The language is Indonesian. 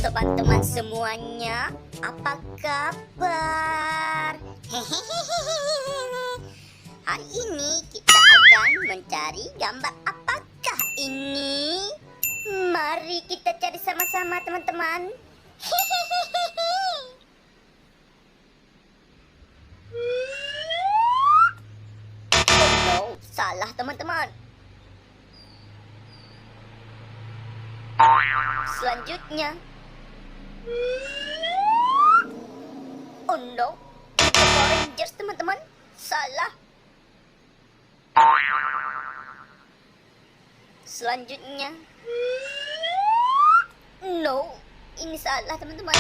teman-teman semuanya, apa kabar? Hari ini kita akan mencari gambar apakah ini? Mari kita cari sama-sama teman-teman. Oh no, salah teman-teman. Selanjutnya. Oh no, itu Power Rangers teman-teman. Salah. Selanjutnya. No, ini salah teman-teman.